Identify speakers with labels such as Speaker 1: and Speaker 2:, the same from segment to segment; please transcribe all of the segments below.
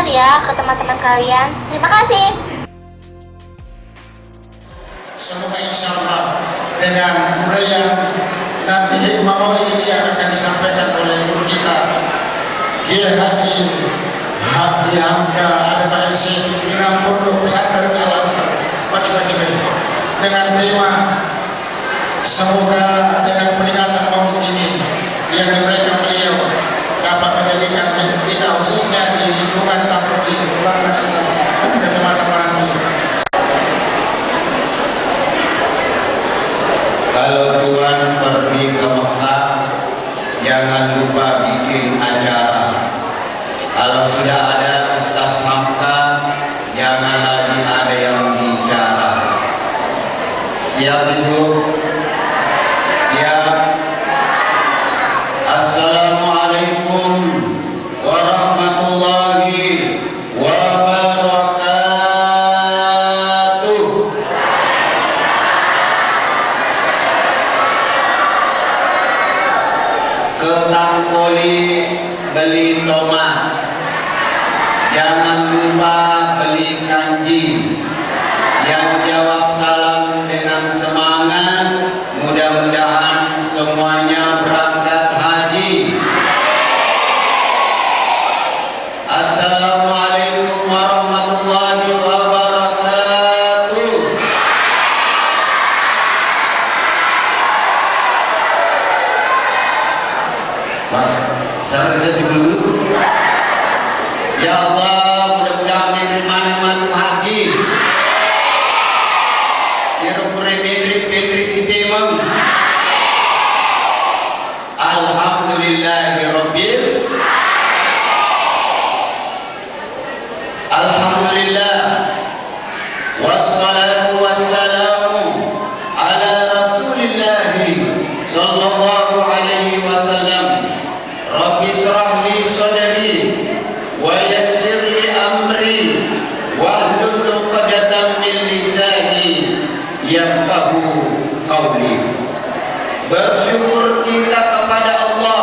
Speaker 1: ya ke teman-teman kalian. Terima kasih.
Speaker 2: Semoga insya Allah dengan budaya nanti hikmah maulid ini yang akan disampaikan oleh guru kita Kiai Haji Habdi Hamka ada Malaysia Imam Pondok Pesantren Al Azhar Pacuan dengan tema semoga dengan peringatan maulid ini yang diberikan beliau dapat menjadikan hidup kita khususnya di lingkungan Tampudi Ulama Desa dan Kecamatan Maranti.
Speaker 3: Kalau Tuhan pergi ke Mekah, jangan lupa bikin acara. Kalau sudah ada Ustaz Hamka, jangan lagi ada yang bicara. Siap Ibu? Siap? Assalamualaikum warahmatullahi wabarakatuh. Ke Tangkoli beli tomat, jangan lupa beli kanji. Yang jawab salam dengan semangat, mudah-mudahan semuanya berangkat haji. Assalamualaikum warahmatullahi wabarakatuh. Sarang saya dulu. Ya Allah, mudah-mudahan menerima haji. Ya Rabbul Alamin si Temang. Alhamdulillahirabbil. Alhamdulillah. Wassalatu wassalamu ala Rasulillah sallallahu alaihi wasallam. Rabbi shrah li sadri wa yassir li amri wahlul 'uqdatam min lisani yafqahu qawli. Bersyukur kita kepada Allah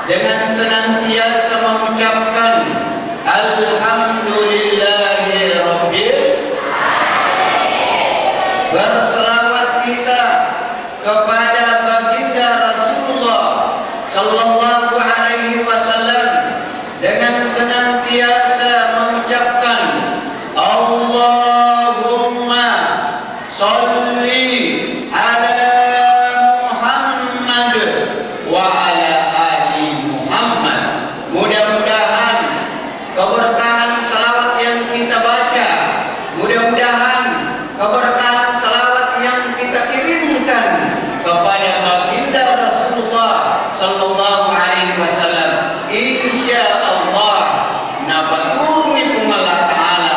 Speaker 3: dengan senantiasa mengucapkan alhamdulillahi rabbil. Berselawat kita kepada baginda Rasulullah sallallahu alaihi wasallam dengan senantiasa mengucapkan Allahumma sholli ala Muhammad wa ala ali Muhammad. Mudah-mudahan keberkahan salawat yang kita baca, mudah-mudahan keberkahan salawat yang kita kirimkan kepada baginda Rasulullah sallallahu alaihi wasallam insya Allah nabaturni pungalah ta'ala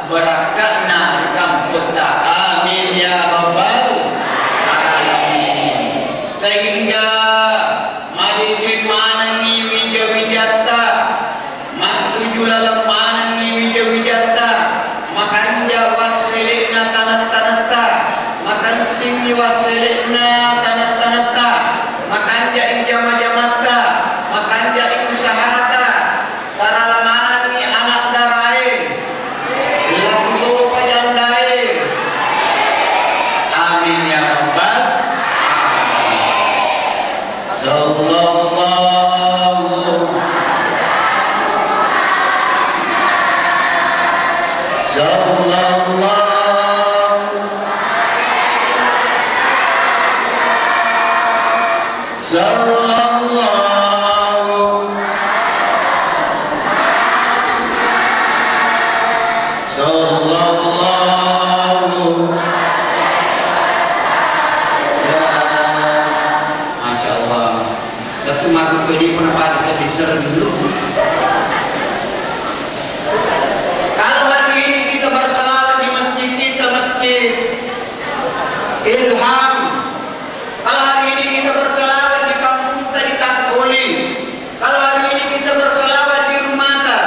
Speaker 3: barakatna rikamputta amin ya rabbal alamin. Sehingga madijin manangi wijawijata matuju lalam manangi wijawijata makanja wasilina tanat-tanata makan singi wasilina tanat-tanata makanja ijama-jamata makanja usahata taralamanangi anak darai lakto pajandai amin ya rabbal sallallahu Masya Allah. Tapi maku pedi kenapa bisa diserang dulu? Kalau hari ini kita bersalawat di masjid kita, masjid Ilham. Kalau hari ini kita bersalawat di kampung kita di Tangkoli. Kalau hari ini kita bersalawat di rumah kita.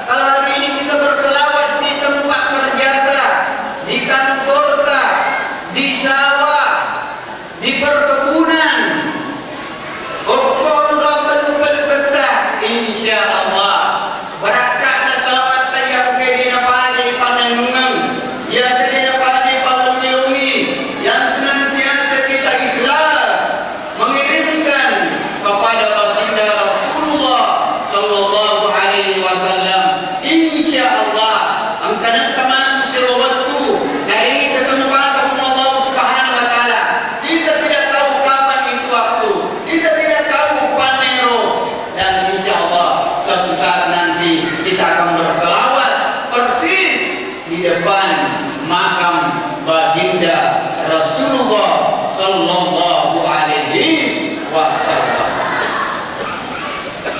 Speaker 3: Kalau hari ini kita bersalawat di tempat kerja kita, di kantor kita, di sawah, di perkebunan. Hukum Rabbul kita insya Allah. Barakatna salawat sallallahu alaihi wasallam.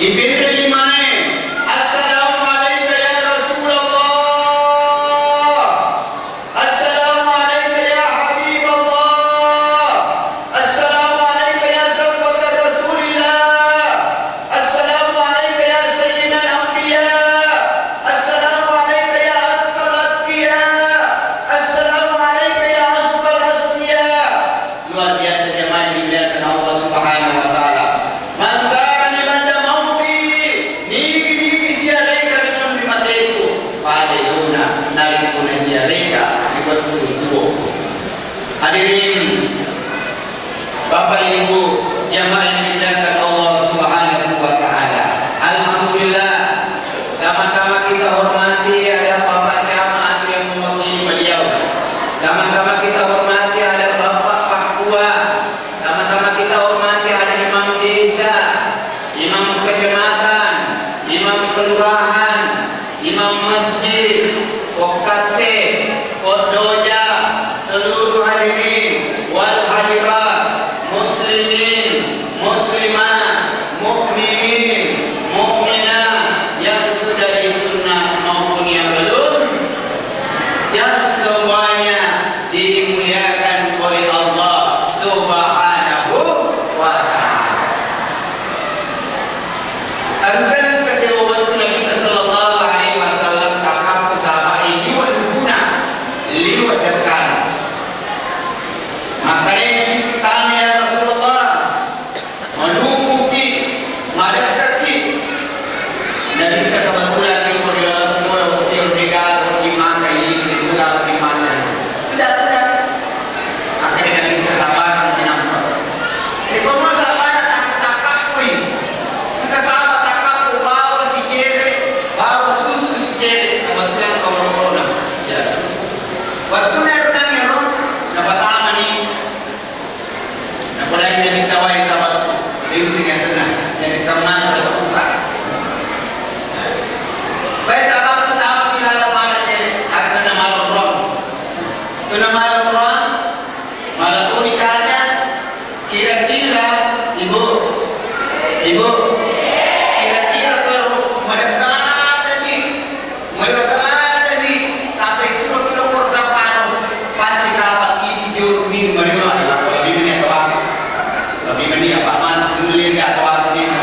Speaker 3: Ibn Rimai, assalamu alayka ya Rasulullah, assalamu alayka ya Habiballah, assalamu alayka ya sahabat Rasulillah, assalamu alayka ya sayyidina anbiya, assalamu alayka ya atqal atqiya, assalamu alayka ya asbal asfiya. Luar biasa jemaah yang dimuliakan Allah Subhanahu wa taala. Mansara ni banda mauti niki siareka dengan primateku pada dona nari kuna siareka dibuat tuh. Hadirin Bapak Ibu jemaah yang dimuliakan Allah Subhanahu wa taala. Alhamdulillah sama-sama kita hormati ada Bapak jemaah yang mewakili beliau. Sama-sama kita hormati ada Bapak Pakua. Sama-sama kita hormati ada Imam Desa, Imam Kecamatan, Imam Kelurahan, Imam Masjid, Okate, Kodoja, seluruh hadirin wal hadirat, muslimin, muslimah, mukminin, mukminah yang sudah disunnah maupun yang belum, yang semuanya dimuliakan oleh Allah Subhanahu wa ta'ala. Angkan kesewatan Nabi sallallahu alaihi wasallam takap bersama ini waduna liwat dekat. Makanya kami ya Rasulullah menukuki madakaki dan kita kebetulan di dalam hotel negara di mana ini juga di mana tidak akhirnya kita sabar menampak. Kalau sabar takap kui kita sabar takap bawa si cere bawa susu si cere kebetulan corona ya waktu nerang nero dapat aman ni dapat ini kita wai sabar itu sih senang jadi teman ada buka baik sabar tahu di dalam mana cere ada sana malam ron tu nama malam ron malam tu nikahnya kira-kira ibu kira-kira baru mereka tadi tapi itu kita kursa paruh pasti kapan ini jauh minum marijuana lebih banyak kawan lebih banyak apa man beli nggak kawan ini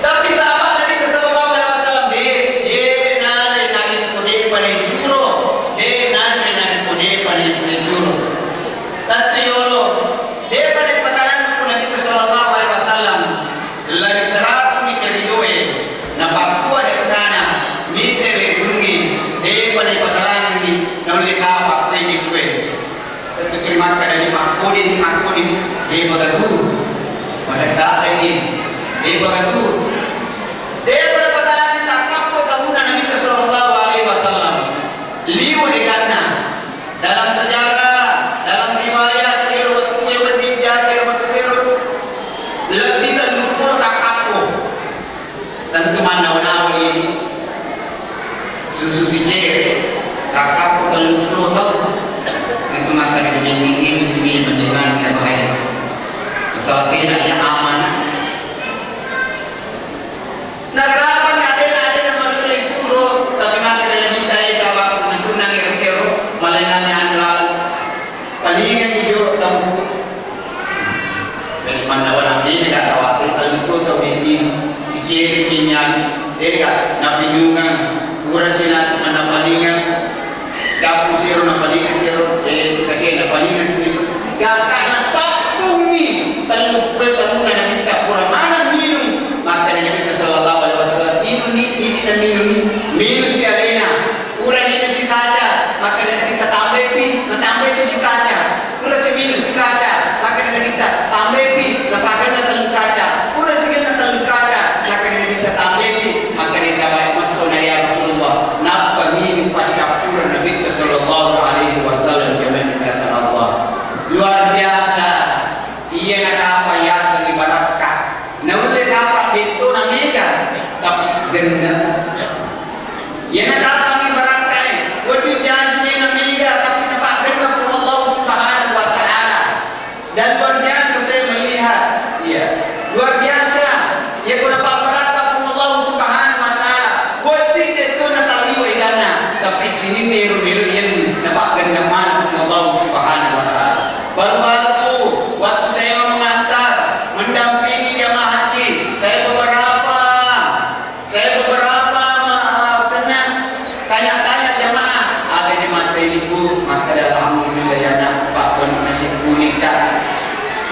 Speaker 3: tapi sahabat Nabi sallallahu alaihi wasallam dia nari kode pada suruh dia nari kode pada suruh tapi yolo dia pada patalan Nabi sallallahu alaihi wasallam lari seratu ni ceridoe na pakua de kana mite be bungi dia pada patalan ni nolli ka pakue ni kue tentu terima kasih makudin dia bagatu pada tak lagi dia bagatu dia pada patalan ni takap ko tahun Nabi sallallahu alaihi wasallam liu de kana dalam sejarah dalam riwayat riwayat lebih dari 20 takapku tentu mana ini susu si cere takapku 30 tahun itu masa di dunia ini mendengar yang baik masalah sehingga aman nagarapan ada yang berkulai suruh tapi maka dalam minta sahabat itu nangir-kero malenanya lalu palingan hijau tampu dari mana orang ini tidak khawatir kalau itu bikin si ciri kinyan dia tidak napinungan kurasina mana palingan dapu siro na palingan siro sikake na palingan siro gaka na sapumi kalau kamu na minta kurang mana minum maka dia minta sallallahu alaihi wasallam ini na minum si arena kurang ini si kaca maka dia minta tambah si kaca kurang si minum si kaca maka dia minta tambah lepakan na telung kaca kurang si na telung kaca maka dia minta tambah maka dia sabar masuk na dia sini niru-niru yang dapat gendaman Allah Subhanahu wa taala. Baru-baru waktu saya mengantar mendampingi jamaah haji, saya beberapa senang tanya-tanya jamaah, ada jemaah ini Bu, maka alhamdulillah ya nak Pak pun masih kuning tak.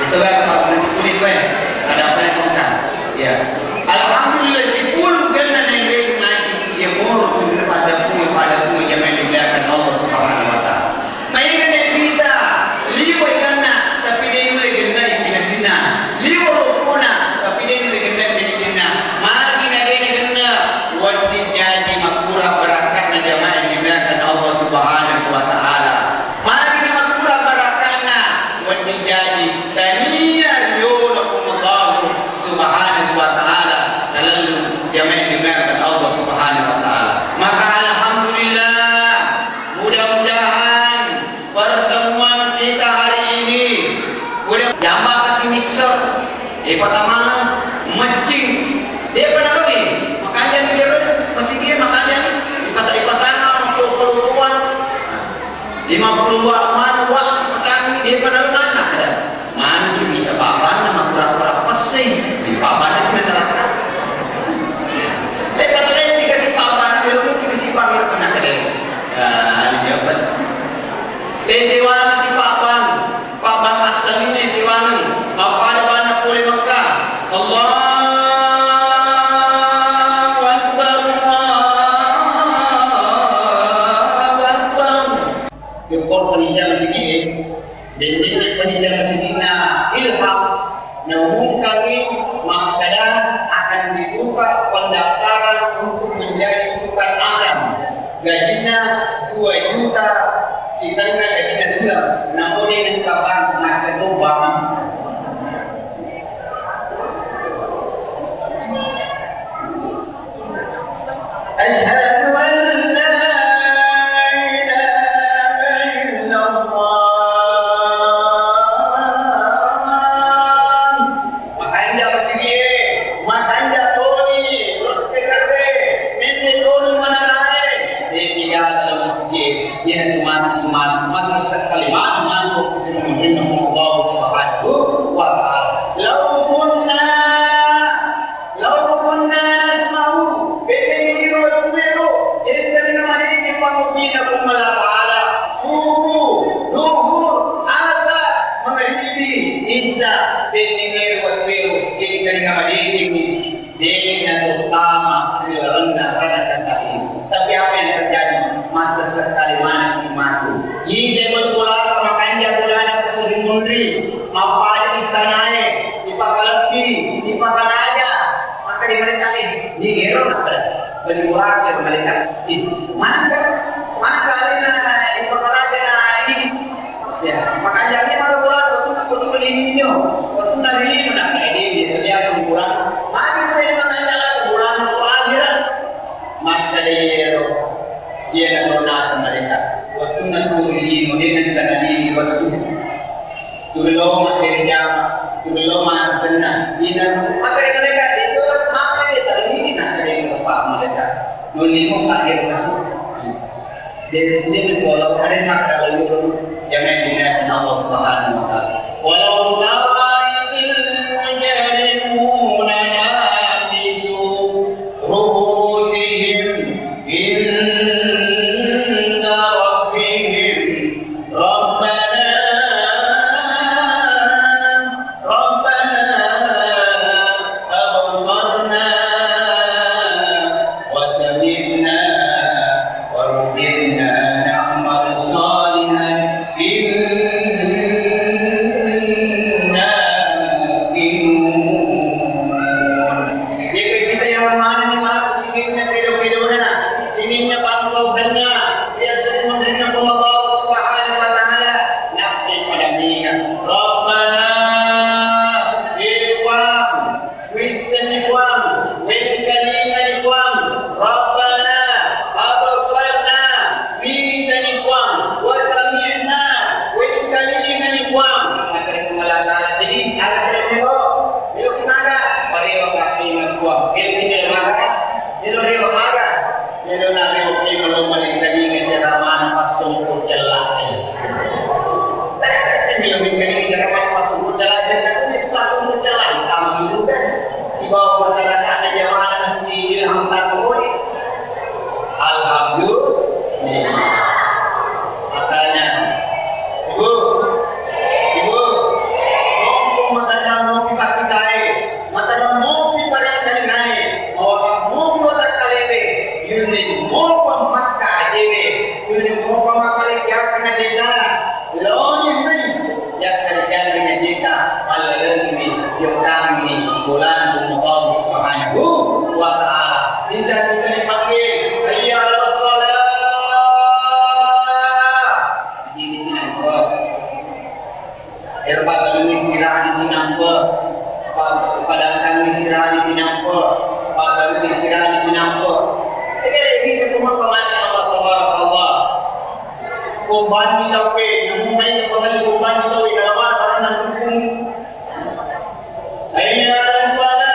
Speaker 3: Betul kan Pak nasi kuning kan? Ada apa yang kontak? Ya. Alhamdulillah si pun kena nilai ngaji dia murah pada pun jamaah dimuliakan Allah Subhanahu wa taala. Mainkan dari kita, liwai kena tapi dia mulai kena dina. Liwai puna tapi dia mulai kena dina. Mari dia kena wadi jadi makura berakatna jamaah dimuliakan Allah Subhanahu wa taala. Mari makura berakatna wadi jadi taniya yulakumullah Subhanahu wa taala. Lalu jamaah dimuliakan Allah Subhanahu wa taala. Maka alhamdulillah, mudah-mudahan pertemuan kita hari ini udah jambak kasih mixer pertama mencing dia pernah kami makanya mikir masih dia makanya kata di pasangan 50-an 50-an mana wak pasangan dia pernah mana ada mana kita bapak nama pura-pura pesing di bapak sih masyarakat lepas itu sih kasih bapak dia mungkin kasih panggil pernah ke dia di jabat sewana si Pak Bang asal ini sewana apa boleh Mekah Allah Akbar Yukor penida masjid ini Bendingnya penida masjid ini ilham mengumumkani maka akan dibuka pendaftaran untuk menjadi tukang azam gajinya 2 juta si tengah gajinya sudah namun ini kapan maka lubang Asyhadu an la ilaha illallah makanya bersini makanya toni terus PKP ini toni mana lain dia tinggal dalam masjid dia cuma masih sekalimat mantuk kesimpulan Allah Subhanahu wa taala law kunna nasma'u bi'idni wa tuwiru inna maliki pangubinakum ala ta'ala duhur asa menghadipi isya bi'idni wa tuwiru inna maliki dina utama rendah kasih tapi apa yang terjadi masa sekali mana timatu ini berpulang makanya bulan kesering mundri apa aja istananya dipakalempi dipakalaja maka di mereka ini di gero nak pada bermurah ke mereka mana kali na dipakalaja na ini ya makanya ini ada bulan waktu belinya waktu nalino nak kena dia biasa bulan mari kita makanya lah bulan akhirat maka dia nak lunas mereka waktu ngalilino dia nak kanalili waktu tulong kerja tulong senang ina maka mereka itu maka dia terlini nak dia bapak mereka nulimo tak dia masuk dia kalau ada nak dalam jangan dina Allah Subhanahu wa taala walau tawaidil mujrimuna nabisu ruhusihim inda rabbihim rabbana absarna wa sami'na wa rubina na'mal salihan inna muqinun jadi kita yang mana ni maaf singinnya video-videonya singinnya pangkaukannya dia sering menerima Allah Subhanahu wa taala nafsi pada dia Rabbana iqam wisniqam wengkaliqam Rabbana absarna bidaniqam wa sami'na wengkaliqam akan mengalala jadi ada video itu kemana parewa kaki magwa itu kita maga itu rewa maga itu na rewa kaki kalau maling dalingan Erpa kalung istirahat di tinampa, padang kang istirahat di tinampa, padang istirahat di tinampa. Jadi kita pemakaman Allah Subhanahu kumban di tawe, namun mereka pengali kumban di tawe dalam barang dan hukum. Aina dan pada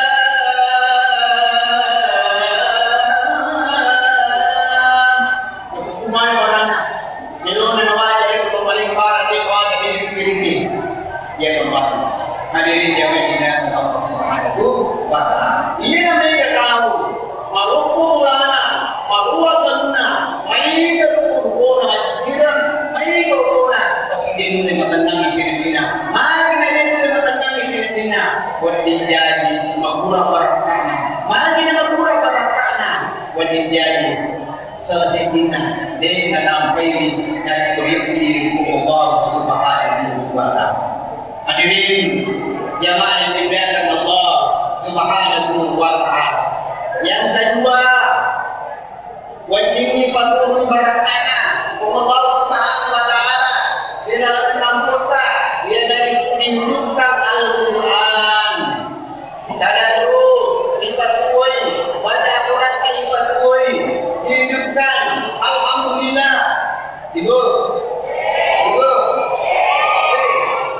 Speaker 3: kumban barangnya. Nilon dan wajah itu kembali barang di wajah di kiri. Dia kembali. Hadirin jamaah di Allah Subhanahu wa taala. Ia namanya tahu. Maluku bulana, maluwa tanna, mai terukun hajiran, mai korona, tapi dia mulai matandang di Filipina. Mari dia mulai matandang di Filipina. Wadin jadi magura barakana. Mari dia magura barakana. Wadin jadi selesai dina dia sampai dari kurikulum Allah Subhanahu wa taala. Hadirin jamaah yang dimuliakan Allah Subhanahu wa taala. Yang kedua, wajib paturun barakana. Allah Subhanahu wa taala bila tertampurta dia dari menunjukkan Al-Qur'an. Tadaru lipat kuy, baca Quran lipat kuy. Dihidupkan alhamdulillah. Tidur. Tidur.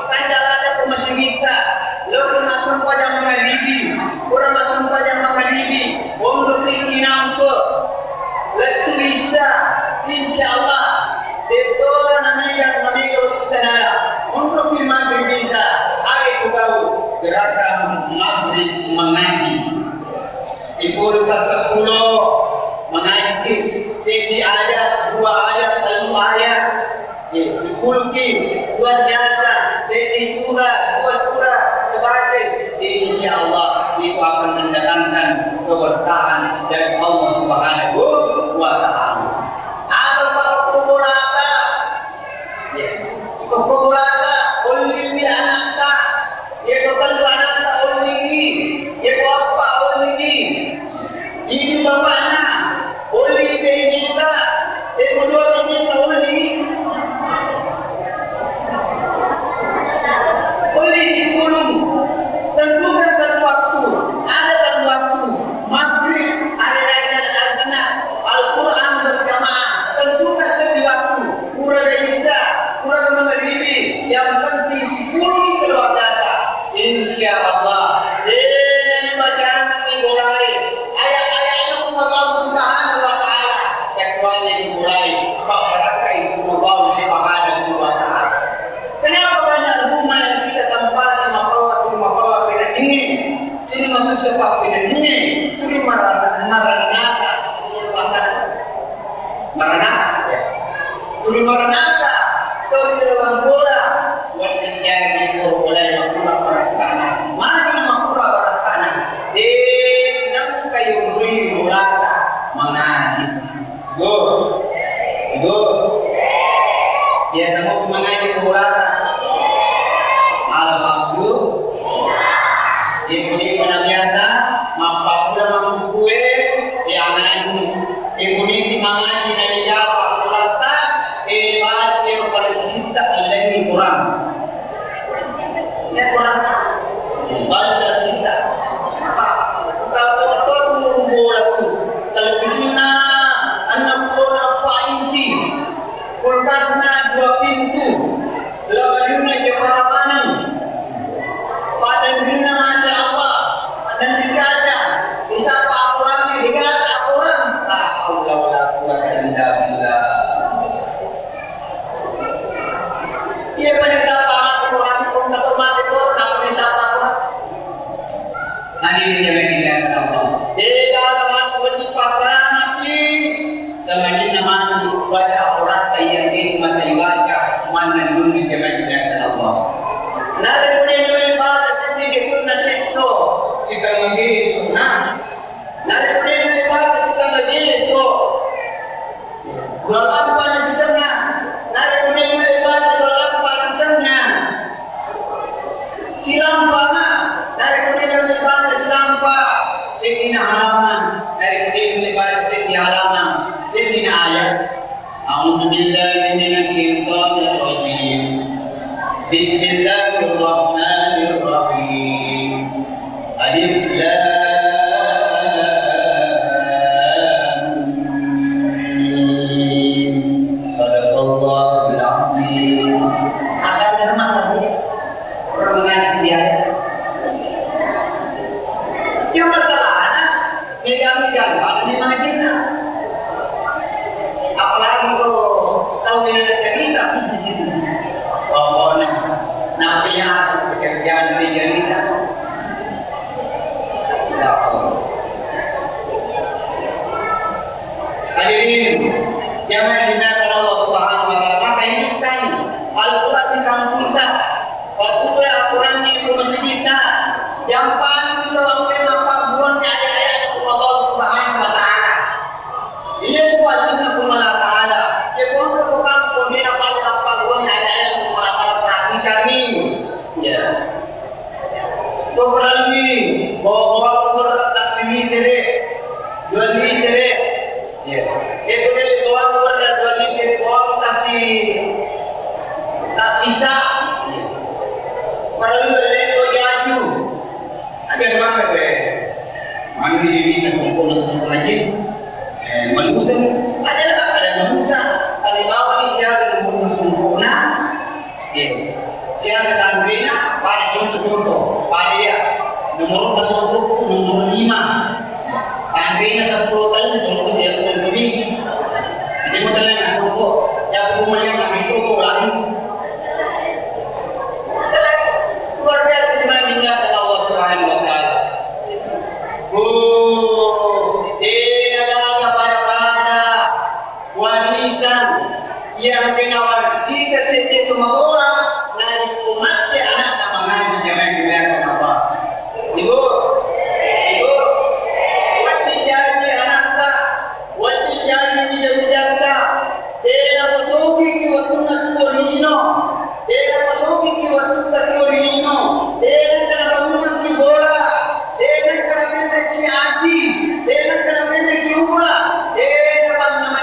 Speaker 3: Tandalanya ke masjid kita. Lalu masuk pada maghribi. Orang masuk pada maghribi. Untuk tinggi nampak. Letu bisa. InsyaAllah. Detola namanya kalau kita darah. Untuk maghrib bisa. Hari itu tahu. Gerakan maghrib mengaji. 10 ke 10. Mengaji. Segi ayat. 2 ayat. 5 ayat. 10 luar biasa. Segi surah. 2 surah. InsyaAllah itu akan mendatangkan keberkahan dari Allah Subhanahu wa taala. Atau kumulata, ya, kumulata, ulili ananta, ya kalau ananta ulili, ya apa ulili, ini bapaknya, ulili kita, kedua kita ulili, ulili kulum. Tentukan satu waktu, ada satu waktu maghrib, ada rayaan al-azhar, Al-Quran berjamaah. Tentukan satu waktu, kurang isya, kurang maghribi, yang penting 10 keluar data. InsyaAllah, dengan bacaan ini mulai ayat-ayatnya Allah Subhanahu wa taala. Kecuali dimulai berkah itu Allah Subhanahu wa taala. Kenapa banyak rumah yang kita tempati masalah dingin, ini masuk sebab dingin, itu maranatha, ini pasangan maranatha, ya. Itu maranatha, itu di dalam bola, buat menjadi mulai makura barakana. Mana makura barakana? Di nang kayu bui mulata mengaji, go, biasa mau mengaji mulata, alhamdulillah. Ibu-ibu mana biasa, mapapula mampuwe, anakmu. Ibu-ibu mangaji na dijaga kurata, baru dia kepada pecinta lagi kurang. Ya kurang. Baru tercinta. Apa? Kalau betul bola tu, televisinya 64 inci, kulkasnya 2 pintu, lawannya jemaah mana? Pada dunia Masya Allah dan dikata bisa Al-Quran dikata Al-Quran la haula wala quwwata illa billah. Ia pada siapa Al-Quran pun tak mati pun apa bisa Al-Quran. Hadirin jemaah dikatakan Allah. Dia lawan seperti pasangan mati semakin nama baca Al-Quran yang dismata baca mana dunia jemaah dikatakan Allah. Nada kemudian juga pada sedikit sunnah itu kita lagi sunnah. Nada kemudian juga pada kita lagi itu dalam pada setengah. Nada kemudian juga pada dalam pada setengah. Silam pada. Nada kemudian juga pada silam pada sekina halaman. Nada kemudian juga pada sekina halaman. Sekina ayat. A'udzubillahi minasyaitonir rajim. Bismillahirrahmanirrahim. Alif Lam Mim. Sadaqallahul Azim. Akan derma lagi. Orang mengaji dia. Yang masalah anak megang-megang ada di majina. Apalagi kau tahu ini cerita. Pokoknya nabi yang asal pekerjaan di cerita. Hadirin, jangan dimakan Allah Subhanahu wa taala. Maka hidupkan Al-Quran di kampung kita. Al-Quran itu masih kita. Jangan kita waktu mapabuan ayat-ayat Allah Subhanahu wa taala. Ia wajibnya Allah taala. Jepun ke kampung dia apa-apa ayat-ayat Allah taala perhatikan ni. Ya. Berani bawa bertasmi tere. Juali tere. Ya. Itu dia bawa juali tere bawa tasisa. Perlu beli jaju. Ada mana ke? Mandi di kita kumpul lagi. Manusia ada manusia. Kalau bawa ni siapa yang sempurna? Siapa yang bina? Pada contoh. Pada dia nomor 10, nomor 5. Andrina 10 tahun contoh dia lebih. Jadi modelnya nak contoh. Yang kumulnya kami itu lagi. Luar biasa dibandingkan Allah Subhanahu wa taala. Adalah pada warisan yang dinawarkan si itu orang dari umatnya anak mengaji jangan dibiarkan apa. Ibu, wati janji anak tak, wati janji tidak. Dia patuhi kiwatu natorino, dia patuhi kiwatu natorino, dia kena bangun kibola, dia kena benda kiaji, dia kena benda kiura, dia dapat nama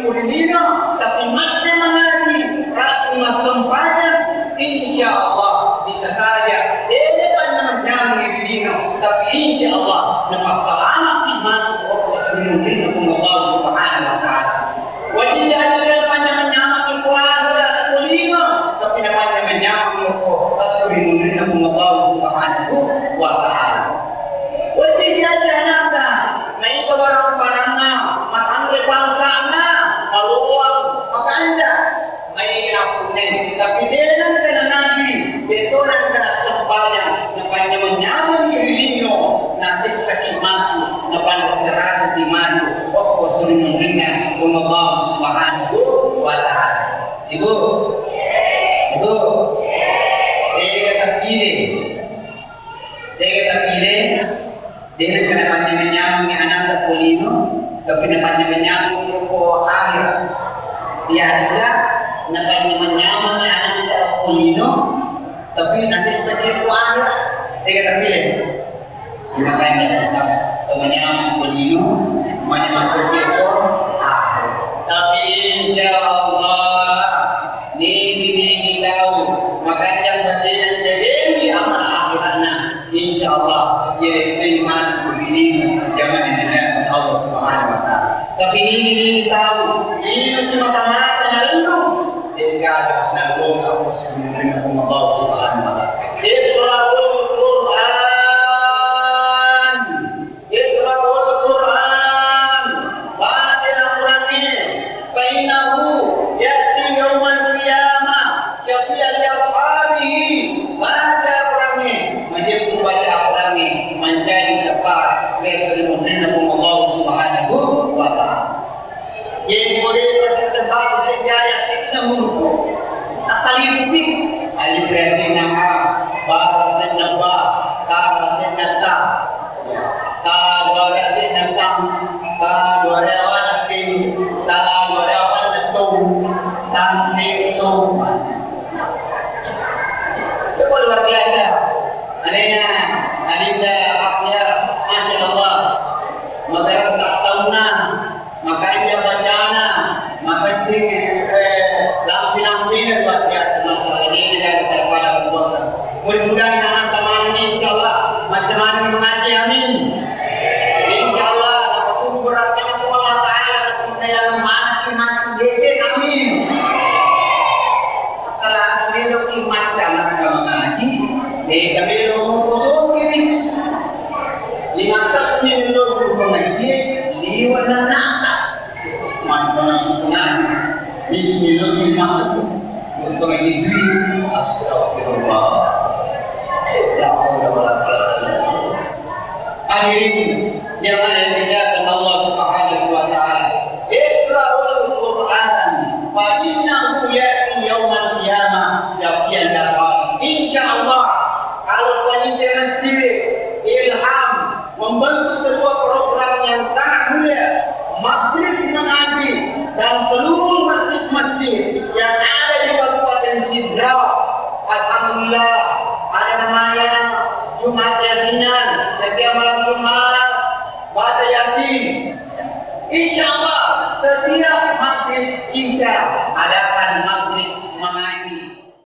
Speaker 3: kurino, tapi mati mengaji, rati masuk panjang, insya Allah bisa saja. Dia dapat nama kurino, tapi insya Allah dapat selamat iman Allah Subhanahu wa taala. Wajib jadi dalam menyamang kuasa kulino, tapi dapat menyamang yoko asuri Allah Subhanahu wa taala. Wajib jadi anaknya, naik ke barang-barangnya, matangre pangkana, maluang, makanda, main aku nih. Tapi dia nak kena nabi, dia nak kena sembahyang, namanya menyamang dirinya, nasi sakit mati, namanya serasa di mati. Waktu sering mendengar Allah Subhanahu wa taala. Ibu, dia kata pilih, dia nak kena pandai menyambung anak terpolino, tapi nak pandai menyambung ke akhirat. Dia juga nak pandai menyambung anak terpolino, tapi nasi saja ke akhirat. Dia kata pilih. Makanya kita menyambung polino. Mana makhluk itu akhir. Tapi insya Allah ni tahu. Makanya berjalan jadi amal akhirnya. Insya Allah jadi iman begini jangan dinaikkan Allah Subhanahu wa taala. Tapi ni tahu. Ini macam mata-mata lalu. Dia ada nalung Allah Subhanahu wa taala. Iqra'ul Quran. Iqra'ul Quran. Baca Al-Quran. Bainahu ya'ti yaumal qiyamah. Syafi'an li ashabihi. Baca Al-Quran. Majib membaca Al-Quran menjadi sebab keselamatan Allah Subhanahu wa taala. Yang boleh bersebab sejarah fitnah mulut. Akali bukti alif lam mim ba sin ba ta sin ta ta dora sin ta ta dora wan tin ta dora wan tu tan tin tu. Itu luar biasa. Alina alinda akhir masyaallah. Maka tak tahu makanya bacana maka sing lampi-lampi luar biasa masalah ini daripada perbuatan. Mudah-mudahan dengan teman ini insya Allah macam mana mengaji, amin. Insya Allah dapat guru beratnya Allah Ta'ala kita yang mati dece, amin. Masalah kami kimat jangan mengaji, kami kosong ini. Lima satu guru mengaji, liwan nata. Mana mengaji, ini masuk guru mengaji duit. Astagfirullah. Ya Allah. Hadirin jemaah yang dimuliakan Allah Subhanahu wa taala. Iqra'ul Qur'an fa innahu ya'ti yaumil qiyamah jafian jafar. Insyaallah kalau panitia sendiri ilham membentuk sebuah program yang sangat mulia, maghrib mengaji dan seluruh masjid-masjid yang ada di Kabupaten Sidrap. Alhamdulillah ada namanya Jumat Yasinan, setiap malam Jumat baca Yasin. Insya Allah setiap maghrib Isya adakan